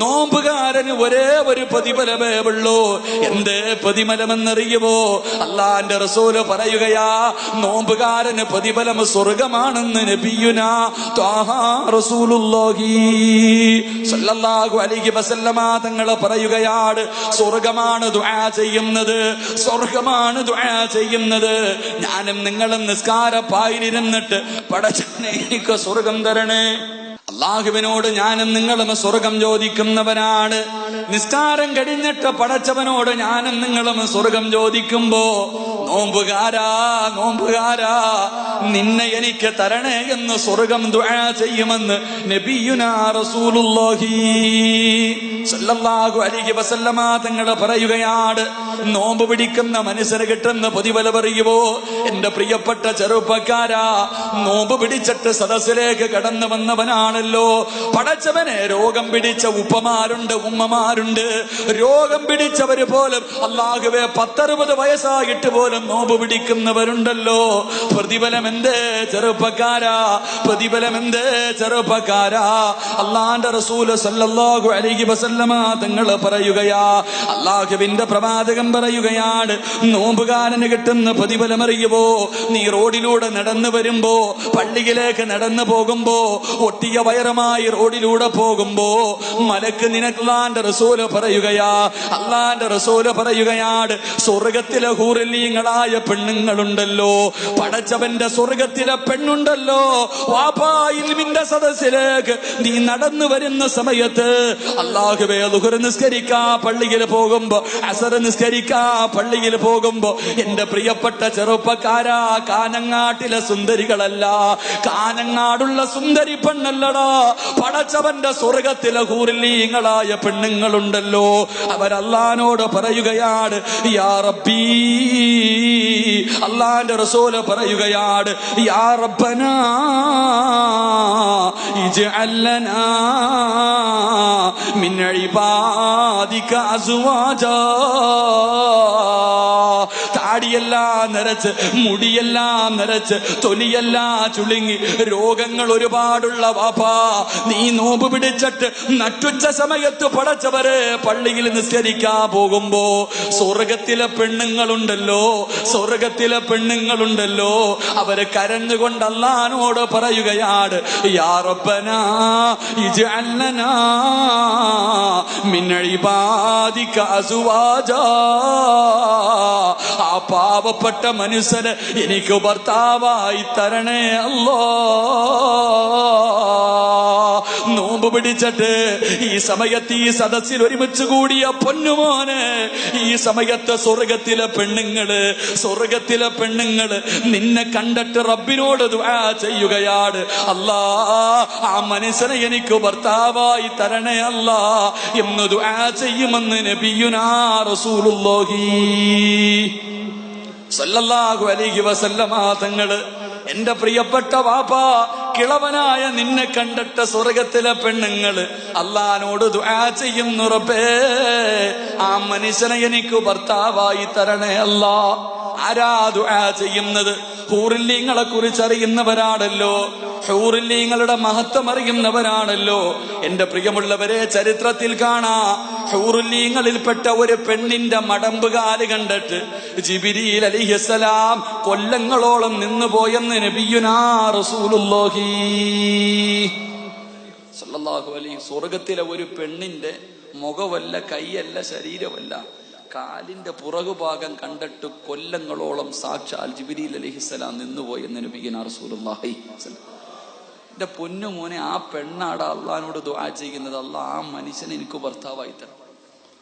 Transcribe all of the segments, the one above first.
നോമ്പുകാരന് ഒരേ ഒരു പ്രതിഫലമേ ഉള്ളൂ. എന്തേ പ്രതിഫലമെന്നറിയുമോ? അള്ളാന്റെ റസൂല് പറയുകയാ, നോമ്പുകാരന് പ്രതിഫലം സ്വർഗമാണെന്ന് നബിയുനാ ത്വാഹ റസൂലുള്ളാഹി സ്വല്ലല്ലാഹു അലൈഹി വസല്ലമ തങ്ങൾ പറയുകയാണ്, സ്വർഗമാണ് ദുആ ചെയ്യുന്നത്, സ്വർഗമാണ് ദുആ ചെയ്യുന്നത്. ഞാനും നിങ്ങളും നിസ്കാരപ്പായിലിരുന്നിട്ട് പടച്ചവനെ എനിക്ക് സ്വർഗം തരണേ, അള്ളാഹുവിനോട് ഞാനും നിങ്ങളും സ്വർഗം ചോദിക്കുന്നവനാണ്. നിസ്കാരം കഴിഞ്ഞിട്ട് പടച്ചവനോട് ഞാനും നിങ്ങളും സ്വർഗം ചോദിക്കുമ്പോ, നോമ്പുകാരാ നോമ്പുകാരാ നിന്നെ എനിക്ക് തരണേ എന്ന് സ്വർഗം ദുആ ചെയ്യുമെന്ന് നബിയുനാ റസൂലുള്ളാഹി സ്വല്ലല്ലാഹു അലൈഹി വസല്ലമ തങ്ങൾ പറയുകയാണ്. നോമ്പ് പിടിക്കുന്ന മനുഷ്യന് കിട്ടുന്ന പ്രതിഫലം പറയുമോ? എന്റെ പ്രിയപ്പെട്ട ചെറുപ്പക്കാരാ, നോമ്പ് പിടിച്ചിട്ട് സദസ്സിലേക്ക് കടന്നു വന്നവനാണല്ലോ പടച്ചവനെ. രോഗം പിടിച്ച ഉപ്പമാരുണ്ട്, ഉമ്മമാരുണ്ട്. രോഗം പിടിച്ചവര് പോലും അല്ലാഹുവേ 10-60 വയസ്സായിട്ട് പോലും നോമ്പ് പിടിക്കുന്നവരുണ്ടല്ലോ. പ്രതിഫലം എന്തേ ചെറുപ്പക്കാരാ, പ്രതിഫലം എന്തേ ചെറുപ്പക്കാരാ? അള്ളാന്റെ റസൂല് സല്ലല്ലാഹു അലൈഹി വസല്ലമ തങ്ങൾ പറയുകയാ, അള്ളാഹുവിന്റെ പ്രവാചകൻ പറയുകയാണ്, നോമ്പുകാരന് കിട്ടുന്ന പ്രതിഫലം അറിയുമോ? നീ റോഡിലൂടെ നടന്നു വരുമ്പോ, പള്ളിയിലേക്ക് നടന്നു പോകുമ്പോ, ഒട്ടിയ വയറുമായി റോഡിലൂടെ പോകുമ്പോ മലക്ക് നിനക്ക് അള്ളാന്റെ റസൂല് പറയുകയാ, അള്ളാന്റെ റസൂല് പറയുകയാണ്, സ്വർഗത്തിലെ ഹൂറിലീങ്ങളായ പെണ്ണുങ്ങളുണ്ടല്ലോ, പടച്ചവന്റെ സ്വർഗത്തിലെ പെണ്ണുണ്ടല്ലോ, വാപ്പായിൽമിന്റെ സദസ്സിലേക്ക് നീ നടന്നു വരുന്ന സമയത്ത് അല്ലാഹുവേ ളുഹർ നിസ്കരിക്കാ പള്ളിയിൽ പോകുമ്പോ, അസർ നിസ്കരിക്കാ പള്ളിയിൽ പോകുമ്പോ, എന്റെ പ്രിയപ്പെട്ട ചെറുപ്പക്കാരാ, കാനങ്ങാട്ടിലെ സുന്ദരികളല്ല, കാനങ്ങാടുള്ള സുന്ദരി പെണ്ണല്ലടാ, പടച്ചവന്റെ സ്വർഗത്തിലെ ഹൂറിലീങ്ങളായ പെണ്ണുങ്ങളുണ്ടല്ലോ. അവരല്ലാനോട് പറയുകയാണ്, യാ റബ്ബീ, അല്ലാന്റെ റസൂല് പറയുകയാണ്, യാ റബ്ബനാ ഇജ്അൽ ലനാ മിൻ ഇബാദിക അസ്വാജാ. താടിയെല്ലാം നരച്ച്, മുടിയെല്ലാം നരച്ച്, തൊലിയെല്ലാം ചുളുങ്ങി, രോഗങ്ങൾ ഒരുപാടുള്ള വാപ്പാ, നീ നോമ്പ് പിടിച്ചിട്ട് നട്ടുച്ച സമയത്ത് പടച്ചവരെ പള്ളിയിൽ നിസ്കരിക്കാ പോകുമ്പോ സ്വർഗത്തിലെ പെണ്ണുങ്ങളുണ്ടല്ലോ, സ്വർഗത്തിലെ പെണ്ണുങ്ങളുണ്ടല്ലോ, അവര് കരഞ്ഞുകൊണ്ട് അല്ലാഹുവോട് പറയുകയാണ്, യാ റബ്ബനാ ഇജ്അൽ ലനാ മിൻ ഇബാദിക അസ്വാജാ. ആ പാവപ്പെട്ട മനുഷ്യന് എനിക്ക് ഭർത്താവായി തരണേ അല്ലാ. നോമ്പ് പിടിച്ചിട്ട് ഈ സമയത്ത് ഈ സദസ്സിൽ ഒരുമിച്ച് കൂടിയ പൊന്നുമോനെ, ഈ സമയത്ത് സ്വർഗത്തിലെ പെണ്ണുങ്ങള്, സ്വർഗത്തിലെ പെണ്ണുങ്ങള് നിന്നെ കണ്ടിട്ട് റബ്ബിനോട് ദുആ ചെയ്യുകയാണ്, അല്ലാ ആ മനുഷ്യനെ എനിക്ക് ഭർത്താവായി തരണേ അല്ലാ എന്ന് ദുആ ചെയ്യുമെന്ന് നബിയുനാ റസൂലുള്ളാഹി സല്ലല്ലാഹു അലൈഹി വസല്ലമ തങ്ങള്. എന്റെ പ്രിയപ്പെട്ട വാപ്പാ, കിളവനായ നിന്നെ കണ്ടിട്ട് സ്വർഗത്തിലെ പെണ്ണുങ്ങള് അല്ലാഹുവോട് ദുആ ചെയ്യുന്നു, റബ്ബേ ആ മനുഷ്യനെ എനിക്ക് ഭർത്താവായി തരണേ അല്ലാ. ആരാ ദുആ ചെയ്യുന്നത്? ഹൂറില്ലീങ്ങളെ കുറിച്ച് അറിയുന്നവരാണല്ലോ, ഹൂറില്ലീങ്ങളുടെ മഹത്വം അറിയുന്നവരാണല്ലോ. എന്റെ പ്രിയമുള്ളവരെ, ചരിത്രത്തിൽ കാണാ, ഹൂറില്ലീങ്ങളിൽപ്പെട്ട ഒരു പെണ്ണിന്റെ മടമ്പുകാല് കണ്ടിട്ട് ജിബ്രീൽ അലൈഹിസ്സലാം കൊല്ലങ്ങളോളം നിന്നുപോയെന്ന് നബിയുനാ റസൂലുള്ളാഹി സ്വല്ലല്ലാഹു അലൈഹി. സ്വർഗത്തിലെ ഒരു പെണ്ണിന്റെ മുഖമല്ല, കൈയല്ല, ശരീരമല്ല, കാലിന്റെ പുറകുഭാഗം കണ്ടിട്ട് കൊല്ലങ്ങളോളം സാക്ഷാൽ ജിബ്രീൽ അലൈഹിസ്സലാം നിന്നുപോയെന്ന് നബിയുനാ റസൂലുള്ളാഹി. എന്റെ പൊന്നുമോനെ, ആ പെണ്ണാടാ അള്ളാഹിനോട് ദുആ ചെയ്യുന്നത്, അല്ലാ ആ മനുഷ്യനെ എനിക്ക് ഭർത്താവായി തരണം.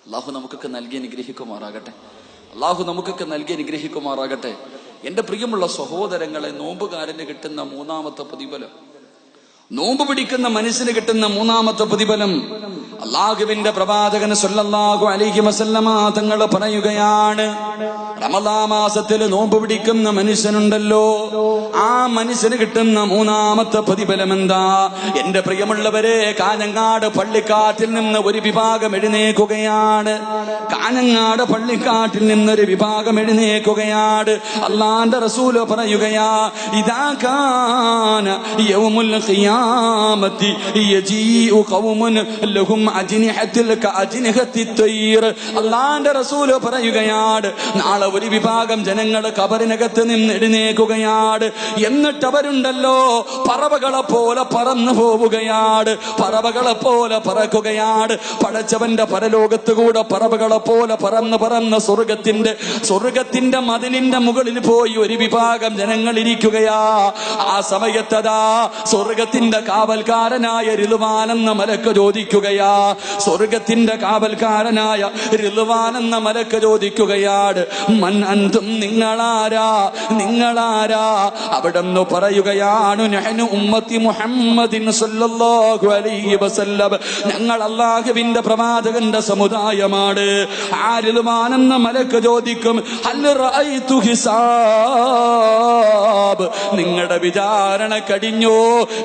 അള്ളാഹു നമുക്കൊക്കെ നൽകി അനുഗ്രഹിക്കുമാറാകട്ടെ, അള്ളാഹു നമുക്കൊക്കെ നൽകി അനുഗ്രഹിക്കുമാറാകട്ടെ. എന്റെ പ്രിയമുള്ള സഹോദരങ്ങളെ, നോമ്പുകാരന് കിട്ടുന്ന മൂന്നാമത്തെ പ്രതിഫലം, നോമ്പ് പിടിക്കുന്ന മനുഷ്യന് കിട്ടുന്ന മൂന്നാമത്തെ പ്രതിഫലം, അല്ലാഹുവിന്റെ പ്രവാചകൻ സല്ലല്ലാഹു അലൈഹി വസല്ലമ തങ്ങൾ പറയുകയാണ്, റമദാൻ മാസത്തിൽ നോമ്പ് പിടിക്കുന്ന മനുഷ്യനുണ്ടല്ലോ, ആ മനുഷ്യന് കിട്ടുന്ന മൂന്നാമത്തെ പ്രതിഫലം എന്താ? എന്റെ പ്രിയമുള്ളവരെ, കാഞ്ഞങ്ങാട് പള്ളിക്കാട്ടിൽ നിന്ന് ഒരു വിഭാഗം എഴുന്നേക്കുകയാണ്, കാഞ്ഞങ്ങാട് പള്ളിക്കാട്ടിൽ നിന്നൊരു വിഭാഗം എഴുന്നേക്കുകയാണ്. അല്ലാഹുവിന്റെ റസൂല് പറയുകയാ, ഇദാ കാന യൗമുൽ ഖിയാമത്തി യജീഉ ഖൗമുൻ ലഹും അല്ലാഹുവിന്റെ റസൂൽ പറയുകയാണ്, നാളെ ഒരു വിഭാഗം ജനങ്ങൾ ഖബറിനകത്ത് നിന്ന് എഴുന്നേൽക്കുകയാണ്. എന്നിട്ട് അവരുണ്ടല്ലോ പറവകളെ പോലെ പറന്നു പോവുകയാണ്, പറവകളെ പോലെ പറക്കുകയാണ്. പടച്ചവന്റെ പരലോകത്ത് കൂടെ പറവകളെ പോലെ പറന്ന് സ്വർഗത്തിന്റെ മതിലിന്റെ മുകളിൽ പോയി ഒരു വിഭാഗം ജനങ്ങൾ ഇരിക്കുകയാ. ആ സമയത്തതാ സ്വർഗത്തിന്റെ കാവൽക്കാരനായ റിദ്വാൻ എന്ന മലക്ക് ചോദിക്കുകയാ, സ്വർഗത്തിന്റെ കാവൽക്കാരനായ റിദ്വാൻ എന്ന മലക്ക് ചോദിക്കുകയാണ്, മൻ അൻതും, നിങ്ങളാരാ? അവിടെന്ന് പറയുകയാണ്, നഹ്നു ഉമ്മത്തി മുഹമ്മദിൻ സ്വല്ലല്ലാഹു അലൈഹി വസല്ലം, ഞങ്ങൾ അല്ലാഹുവിന്റെ പ്രവാചകന്റെ സമുദായമാണ്. ആ റിദ്വാൻ എന്ന മലക്ക് ചോദിക്കും, ഹൽ റഅയ്തു ഹിസാബ്, നിങ്ങളുടെ വിചാരണ കഴിഞ്ഞോ?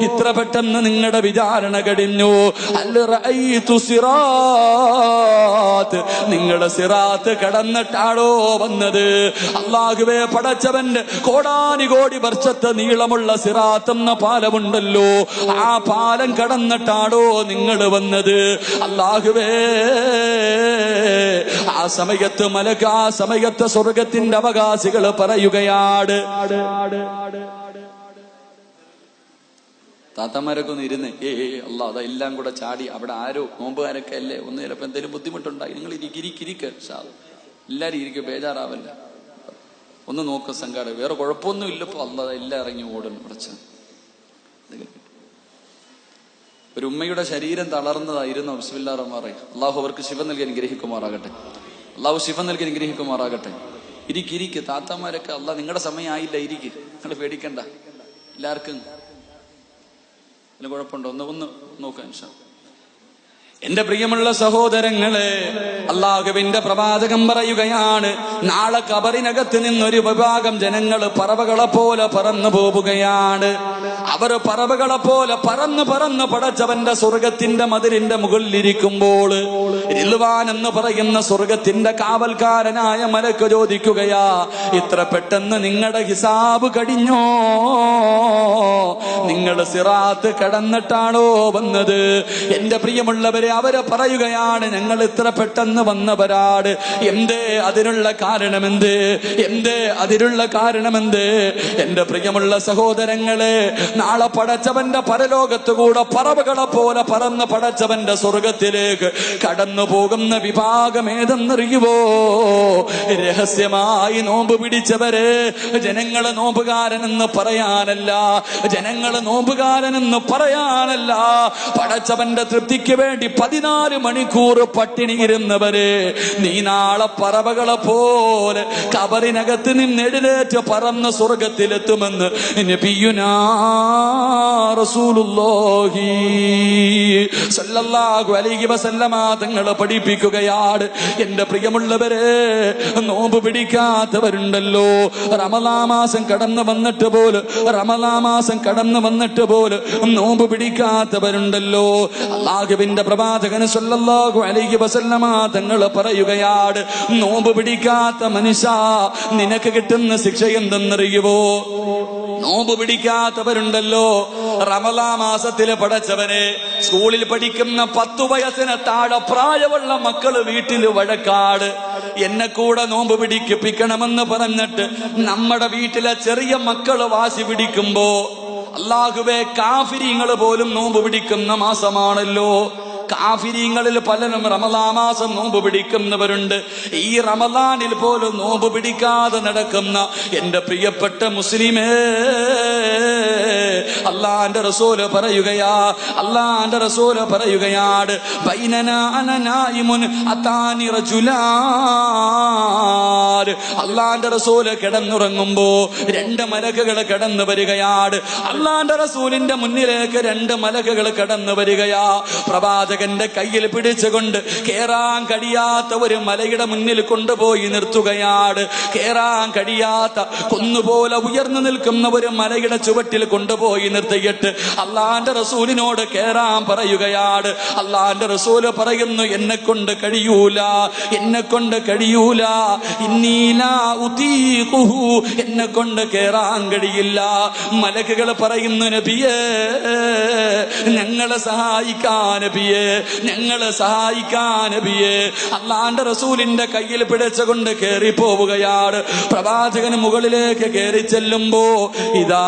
ഇത്ര പെട്ടെന്ന് നിങ്ങളുടെ വിചാരണ കഴിഞ്ഞോ? ഹൽ റഅയ്തു സിറാത്ത്, നിങ്ങളുടെ സിറാത്ത് കടന്നിട്ടാണോ വന്നത്? അല്ലാഹുവേ, പടച്ചവന്റെ കോടാനുകോടി വർഷത്തെ നീളമുള്ള സിറാത്ത് എന്ന പാലമുണ്ടല്ലോ, ആ പാലം കടന്നിട്ടാണോ നിങ്ങൾ വന്നത്? അല്ലാഹുവേ, ആ സമയത്ത് മലക്ക്, ആ സമയത്ത് സ്വർഗത്തിന്റെ അവകാശികൾ പറയുകയാണ്, താത്തമാരൊക്കെ ഒന്ന് ഇരുന്ന് അല്ലാ അതെല്ലാം കൂടെ ചാടി അവിടെ ആരോ നോമ്പുകാരൊക്കെ അല്ലേ, ഒന്ന് ചിലപ്പോൾ എന്തെങ്കിലും ബുദ്ധിമുട്ടുണ്ടായി, നിങ്ങൾ ഇരിക്കുക, എല്ലാരും ഇരിക്കും, ബേജാറാവല്ല, ഒന്ന് നോക്ക് സംഘാടക, വേറെ കുഴപ്പമൊന്നും ഇല്ലപ്പോ, അല്ലാ എല്ലാം ഇറങ്ങി ഓടുന്നു. കുറച്ച് ഒരു ഉമ്മയുടെ ശരീരം തളർന്നതായിരുന്നു. ബിസ്മില്ലാഹിർ റഹ്മാനിർ റഹീം. അള്ളാഹു അവർക്ക് ശിഫ നൽകി അനുഗ്രഹിക്കുമാറാകട്ടെ. അള്ളാഹു ശിഫ നൽകി അനുഗ്രഹിക്കുമാറാകട്ടെ. ഇരിക്ക് താത്തമാരൊക്കെ, അല്ലാ നിങ്ങളുടെ സമയമായില്ല, ഇരിക്ക്, നിങ്ങൾ പേടിക്കണ്ട, എല്ലാവർക്കും കുഴപ്പമുണ്ടോ ഒന്ന് നോക്കാൻ. എന്റെ പ്രിയമുള്ള സഹോദരങ്ങളെ, അല്ലാഹുവിന്റെ പ്രവാചകൻ പറയുകയാണ്, നാളെ ഖബറിനകത്ത് നിന്നൊരു വിഭാഗം ജനങ്ങൾ പറവകളെ പോലെ പറന്നു പോവുകയാണ്. അവർ പറവകളെ പോലെ പറന്ന് പടച്ചവന്റെ സ്വർഗത്തിന്റെ മതിലിന്റെ മുകളിലിരിക്കുമ്പോൾ റിദ്വാൻ എന്ന് പറയുന്ന സ്വർഗത്തിന്റെ കാവൽക്കാരനായ മലക്ക് ചോദിക്കുകയാ, ഇത്ര പെട്ടെന്ന് നിങ്ങളുടെ ഹിസാബ് കഴിഞ്ഞോ? നിങ്ങൾ സിറാത്ത് കടന്നിട്ടാണോ വന്നത്? എന്റെ പ്രിയമുള്ളവരെ, അവരെ പറയുകയാണ്, ഞങ്ങൾ ഇത്ര പെട്ടെന്ന് വന്നവരാട്. എന്തേ അതിനുള്ള കാരണമെന്ത്? എന്റെ പ്രിയമുള്ള സഹോദരങ്ങളെ, നാളെ പടച്ചവന്റെ പരലോകത്ത് കൂടെ പറവകളെ പോലെ പറന്ന് പടച്ചവന്റെ സ്വർഗത്തിലേക്ക് കടന്നു പോകുന്ന വിഭാഗം ഏതെന്നറിയുവോ? രഹസ്യമായി നോമ്പ് പിടിച്ചവരെ. ജനങ്ങള് നോമ്പുകാരനെന്ന് പറയാനല്ല, പടച്ചവന്റെ തൃപ്തിക്ക് വേണ്ടി 14 മണിക്കൂർ പട്ടിണി ഇരുന്നവരെ. നീ നാളെ പറവകളെ പോലെ ഖബറിനകത്ത് നിന്ന് എഴുന്നേറ്റ് പറന്ന് സ്വർഗത്തിലെത്തുമെന്ന് നബിയുനാ റസൂലുള്ളാഹി സ്വല്ലല്ലാഹു അലൈഹി വസല്ലമ തങ്ങൾ പഠിപ്പിക്കുകയാണ്. എന്റെ പ്രിയമുള്ളവരെ, നോമ്പ് പിടിക്കാത്തവരുണ്ടല്ലോ, റമളാൻ മാസം കടന്നു വന്നിട്ട് പോലും നോമ്പ് പിടിക്കാത്തവരുണ്ടല്ലോ. അല്ലാഹുവിന്റെ പ്രവാചകൻ സ്വല്ലല്ലാഹു അലൈഹി വസല്ലമ തങ്ങൾ പറയുകയാണ്, നോമ്പ് പിടിക്കാത്ത മനുഷ്യ, നിനക്ക് കിട്ടുന്ന ശിക്ഷ എന്തെന്നറിയുവോ? നോമ്പ് പിടിക്കാത്തവരുണ്ടല്ലോ, റമളാൻ മാസത്തിലെ പടച്ചവനെ, സ്കൂളിൽ പഠിക്കുന്ന 10 വയസ്സിന് താഴെ പ്രായമുള്ള മക്കള് വീട്ടിൽ വഴക്കാട്, എന്നെ കൂടെ നോമ്പ് പിടിപ്പിക്കണമെന്ന് പറഞ്ഞിട്ട് നമ്മുടെ വീട്ടിലെ ചെറിയ മക്കള് വാശി പിടിക്കുമ്പോ, അല്ലാഹുവേ, കാഫിരീങ്ങൾ പോലും നോമ്പ് പിടിക്കുന്ന മാസമാണല്ലോ. കാഫിരീങ്ങളിൽ പലരും റമളാൻ മാസം നോമ്പ് പിടിക്കുന്നവരുണ്ട്. ഈ റമളാനിൽ പോലും നോമ്പ് പിടിക്കാതെ നടക്കുന്ന എന്റെ പ്രിയപ്പെട്ട മുസ്ലിമേ, അല്ലാഹുവിന്റെ റസൂല് പറയുകയാണ്, ബൈനനാ അന നായിമുൻ അതാനി റജുലാൻ. അല്ലാഹുവിന്റെ റസൂല് കിടന്നുറങ്ങുമ്പോ 2 മലക്കുകൾ കടന്നു വരികയാണ്. അല്ലാഹുവിന്റെ റസൂലിന്റെ മുന്നിലേക്ക് 2 മലക്കുകൾ കടന്നു വരികയാ. പ്രവാചകന്റെ കയ്യിൽ പിടിച്ചുകൊണ്ട് കേറാൻ കഴിയാത്ത ഒരു മലയുടെ മുന്നിൽ കൊണ്ടുപോയി നിർത്തുകയാണ്. കേറാൻ കഴിയാത്ത കുന്നുപോലെ ഉയർന്നു നിൽക്കുന്ന ഒരു മലയുടെ ചുവട്ടിൽ കൊണ്ടുപോയി നിർത്തിയിട്ട് അല്ലാഹുവിന്റെ റസൂലിനോട് കേറാൻ പറയുകയാണ്. അല്ലാഹുവിന്റെ റസൂല് പറയുന്നു, എന്നെ കൊണ്ട് കഴിയൂല, ഇന്നീലാ ഉതീഖുഹു, എന്നെ കൊണ്ട് കേറാൻ കഴിയില്ല. മലക്കുകൾ പറയുന്നു, നബിയേ, ഞങ്ങളെ സഹായിക്കാൻ നബിയേ, ഞങ്ങളെ സഹായിക്കാൻ നബിയെ. അള്ളാന്റെ റസൂലിന്റെ കയ്യിൽ പിടിച്ചുകൊണ്ട് കേറി പോവുകയാണ്. പ്രവാചകന് മുകളിലേക്ക് കയറി ചെല്ലുമ്പോ ഇതാ